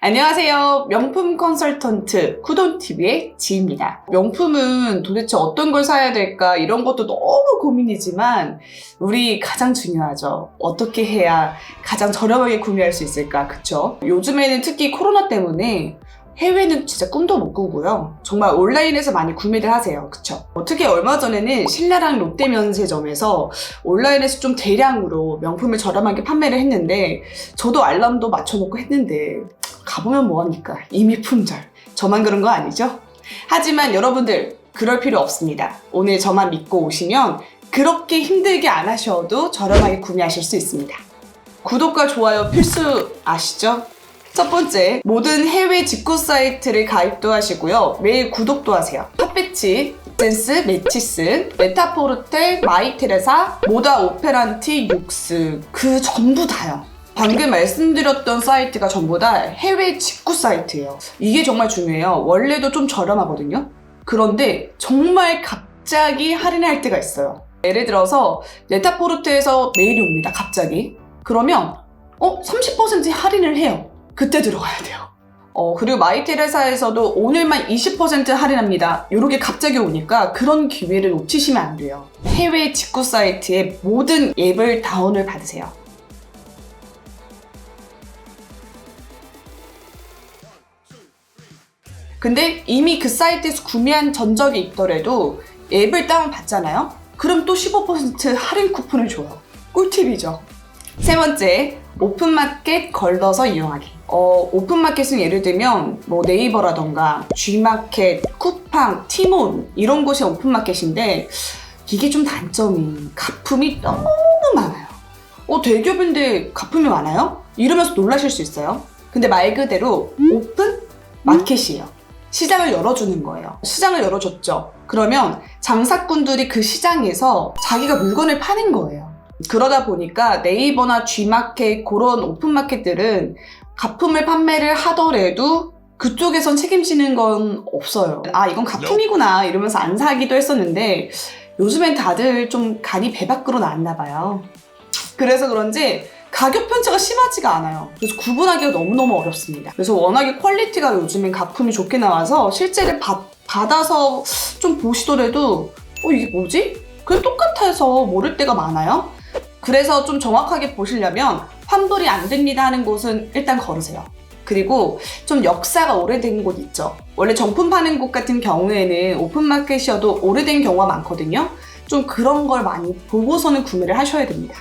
안녕하세요. 명품 컨설턴트 쿠돈TV의 지입니다. 명품은 도대체 어떤 걸 사야 될까 이런 것도 너무 고민이지만 우리 가장 중요하죠. 어떻게 해야 가장 저렴하게 구매할 수 있을까, 그쵸? 요즘에는 특히 코로나 때문에 해외는 진짜 꿈도 못 꾸고요. 정말 온라인에서 많이 구매를 하세요. 그쵸? 특히 얼마 전에는 신라랑 롯데면세점에서 온라인에서 좀 대량으로 명품을 저렴하게 판매를 했는데 저도 알람도 맞춰놓고 했는데 가보면 뭐합니까? 이미 품절. 저만 그런 거 아니죠? 하지만 여러분들 그럴 필요 없습니다. 오늘 저만 믿고 오시면 그렇게 힘들게 안 하셔도 저렴하게 구매하실 수 있습니다. 구독과 좋아요 필수 아시죠? 첫 번째, 모든 해외 직구 사이트를 가입도 하시고요. 매일 구독도 하세요. 핫배치, 센스, 매치스, 메타포르테, 마이테레사, 모다 오페란티, 육스 그 전부 다요. 방금 말씀드렸던 사이트가 전부 다 해외 직구 사이트예요. 이게 정말 중요해요. 원래도 좀 저렴하거든요. 그런데 정말 갑자기 할인할 때가 있어요. 예를 들어서 네타포르테에서 메일이 옵니다. 갑자기. 그러면 30% 할인을 해요. 그때 들어가야 돼요. 그리고 마이테레사에서도 오늘만 20% 할인합니다. 이렇게 갑자기 오니까 그런 기회를 놓치시면 안 돼요. 해외 직구 사이트의 모든 앱을 다운을 받으세요. 근데 이미 그 사이트에서 구매한 전적이 있더라도 앱을 다운받잖아요? 그럼 또 15% 할인 쿠폰을 줘요. 꿀팁이죠. 세 번째, 오픈마켓 걸러서 이용하기. 오픈마켓은 예를 들면 뭐 네이버라던가 G마켓, 쿠팡, 티몬 이런 곳이 오픈마켓인데 이게 좀 단점이 가품이 너무 많아요. 대기업인데 가품이 많아요? 이러면서 놀라실 수 있어요. 근데 말 그대로 오픈 마켓이에요. 시장을 열어주는 거예요. 시장을 열어줬죠. 그러면 장사꾼들이 그 시장에서 자기가 물건을 파는 거예요. 그러다 보니까 네이버나 G마켓 그런 오픈마켓들은 가품을 판매를 하더라도 그쪽에선 책임지는 건 없어요. 이건 가품이구나 이러면서 안 사기도 했었는데 요즘엔 다들 좀 간이 배 밖으로 나왔나 봐요. 그래서 그런지 가격 편차가 심하지가 않아요. 그래서 구분하기가 너무너무 어렵습니다. 그래서 워낙에 퀄리티가 요즘엔 가품이 좋게 나와서 실제로 받아서 좀 보시더라도 이게 뭐지? 그냥 똑같아서 모를 때가 많아요. 그래서 좀 정확하게 보시려면 환불이 안 됩니다 하는 곳은 일단 걸으세요. 그리고 좀 역사가 오래된 곳 있죠. 원래 정품 파는 곳 같은 경우에는 오픈마켓이어도 오래된 경우가 많거든요. 좀 그런 걸 많이 보고서는 구매를 하셔야 됩니다.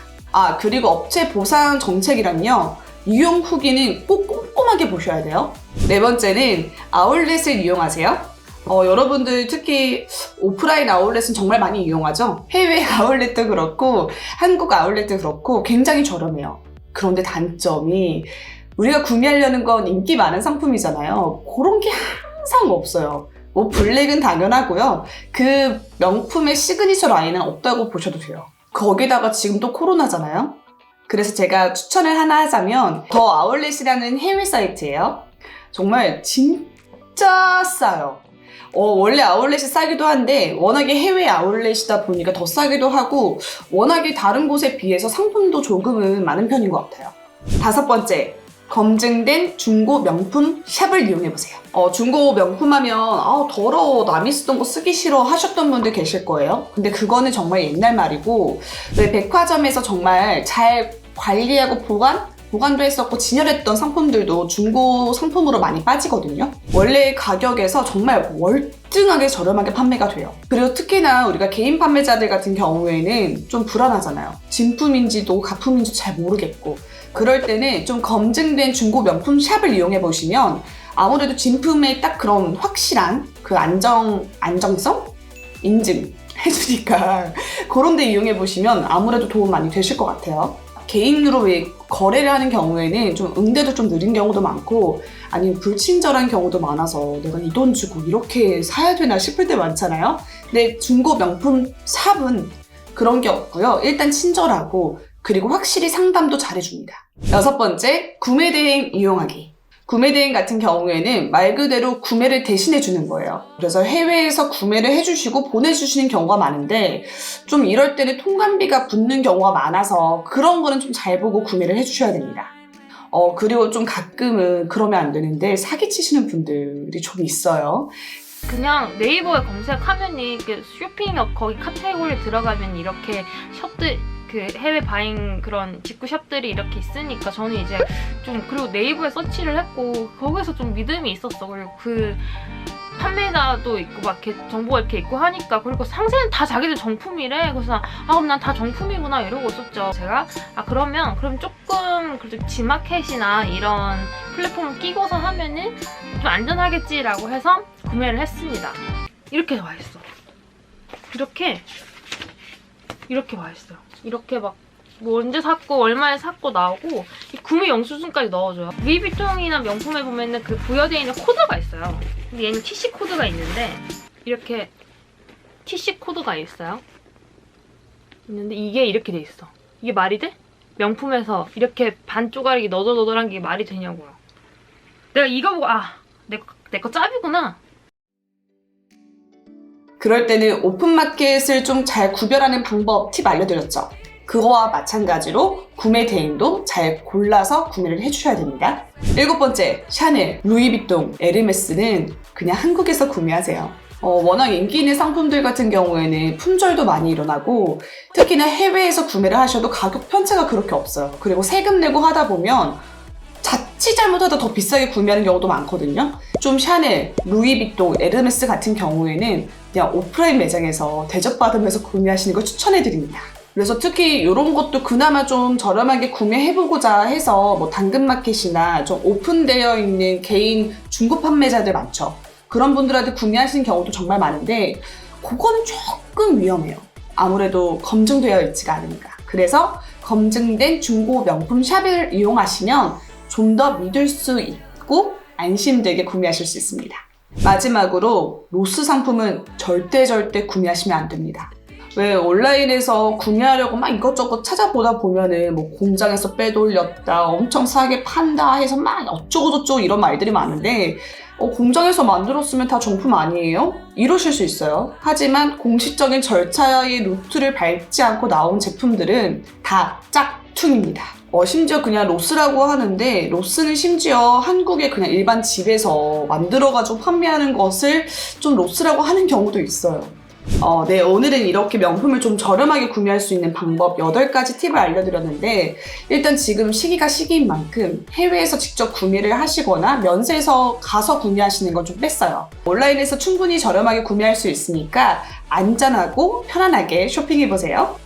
그리고 업체 보상 정책이란요. 이용 후기는 꼭 꼼꼼하게 보셔야 돼요. 네 번째는 아울렛을 이용하세요. 여러분들 특히 오프라인 아울렛은 정말 많이 이용하죠? 해외 아울렛도 그렇고 한국 아울렛도 그렇고 굉장히 저렴해요. 그런데 단점이 우리가 구매하려는 건 인기 많은 상품이잖아요. 그런 게 항상 없어요. 블랙은 당연하고요. 그 명품의 시그니처 라인은 없다고 보셔도 돼요. 거기다가 지금 또 코로나잖아요. 그래서 제가 추천을 하나 하자면 더 아울렛이라는 해외 사이트예요. 정말 진짜 싸요. 원래 아울렛이 싸기도 한데 워낙에 해외 아울렛이다 보니까 더 싸기도 하고 워낙에 다른 곳에 비해서 상품도 조금은 많은 편인 것 같아요. 다섯 번째, 검증된 중고 명품 샵을 이용해보세요. 중고 명품 하면 더러워 남이 쓰던 거 쓰기 싫어 하셨던 분들 계실 거예요. 근데 그거는 정말 옛날 말이고 왜 백화점에서 정말 잘 관리하고 보관도 했었고 진열했던 상품들도 중고 상품으로 많이 빠지거든요. 원래 가격에서 정말 월등하게 저렴하게 판매가 돼요. 그리고 특히나 우리가 개인 판매자들 같은 경우에는 좀 불안하잖아요. 진품인지도 가품인지 잘 모르겠고 그럴 때는 좀 검증된 중고 명품 샵을 이용해 보시면 아무래도 진품의 딱 그런 확실한 그 안정성? 인증 해주니까 그런 데 이용해 보시면 아무래도 도움 많이 되실 것 같아요. 개인으로 왜 거래를 하는 경우에는 좀 응대도 좀 느린 경우도 많고 아니면 불친절한 경우도 많아서 내가 이 돈 주고 이렇게 사야 되나 싶을 때 많잖아요. 근데 중고 명품 샵은 그런 게 없고요. 일단 친절하고 그리고 확실히 상담도 잘해줍니다. 여섯 번째, 구매 대행 이용하기. 구매 대행 같은 경우에는 말 그대로 구매를 대신해 주는 거예요. 그래서 해외에서 구매를 해주시고 보내주시는 경우가 많은데 좀 이럴 때는 통관비가 붙는 경우가 많아서 그런 거는 좀 잘 보고 구매를 해주셔야 됩니다. 그리고 좀 가끔은 그러면 안 되는데 사기치시는 분들이 좀 있어요. 그냥 네이버에 검색하면이 쇼핑 거기 카테고리에 들어가면 이렇게 숍들 그 해외 바잉 그런 직구 숍들이 이렇게 있으니까 저는 이제 좀 그리고 네이버에 서치를 했고 거기서 좀 믿음이 있었어. 그리고 그 판매자도 있고 막 이렇게 정보가 이렇게 있고 하니까 그리고 상세는 다 자기들 정품이래. 그래서 그럼 난 다 정품이구나 이러고 있었죠. 제가 그럼 조금 그래도 지마켓이나 이런 플랫폼을 끼고서 하면은 좀 안전하겠지라고 해서 구매를 했습니다. 이렇게 와 있어. 이렇게 와 있어요. 이렇게 막 뭐 언제 샀고 얼마에 샀고 나오고 이 구매 영수증까지 넣어줘요. 루이비통이나 명품에 보면은 그 부여되어 있는 코드가 있어요. 근데 얘는 TC 코드가 있는데 이렇게 TC 코드가 있어요. 있는데 이게 이렇게 돼 있어. 이게 말이 돼? 명품에서 이렇게 반 쪼가리 너덜너덜한 게 말이 되냐고요. 내가 이거 보고 내 거 짭이구나. 그럴 때는 오픈마켓을 좀 잘 구별하는 방법 팁 알려드렸죠. 그거와 마찬가지로 구매 대행도 잘 골라서 구매를 해주셔야 됩니다. 7번째, 샤넬, 루이비통, 에르메스는 그냥 한국에서 구매하세요. 워낙 인기 있는 상품들 같은 경우에는 품절도 많이 일어나고 특히나 해외에서 구매를 하셔도 가격 편차가 그렇게 없어요. 그리고 세금 내고 하다 보면 자칫 잘못하다 더 비싸게 구매하는 경우도 많거든요. 좀 샤넬, 루이비통, 에르메스 같은 경우에는 그냥 오프라인 매장에서 대접받으면서 구매하시는 걸 추천해드립니다. 그래서 특히 이런 것도 그나마 좀 저렴하게 구매해보고자 해서 뭐 당근마켓이나 좀 오픈되어 있는 개인 중고 판매자들 많죠. 그런 분들한테 구매하시는 경우도 정말 많은데 그거는 조금 위험해요. 아무래도 검증되어 있지가 않으니까. 그래서 검증된 중고 명품 샵을 이용하시면 좀 더 믿을 수 있고 안심되게 구매하실 수 있습니다. 마지막으로 로스 상품은 절대 구매하시면 안 됩니다. 왜 온라인에서 구매하려고 막 이것저것 찾아보다 보면은 뭐 공장에서 빼돌렸다, 엄청 싸게 판다 해서 막 어쩌고저쩌고 이런 말들이 많은데 공장에서 만들었으면 다 정품 아니에요? 이러실 수 있어요. 하지만 공식적인 절차의 루트를 밟지 않고 나온 제품들은 다 짝퉁입니다. 심지어 그냥 로스라고 하는데 로스는 심지어 한국의 그냥 일반 집에서 만들어가지고 판매하는 것을 좀 로스라고 하는 경우도 있어요. 네, 오늘은 이렇게 명품을 좀 저렴하게 구매할 수 있는 방법 8가지 팁을 알려드렸는데 일단 지금 시기가 시기인 만큼 해외에서 직접 구매를 하시거나 면세에서 가서 구매하시는 건 좀 뺐어요. 온라인에서 충분히 저렴하게 구매할 수 있으니까 안전하고 편안하게 쇼핑해보세요.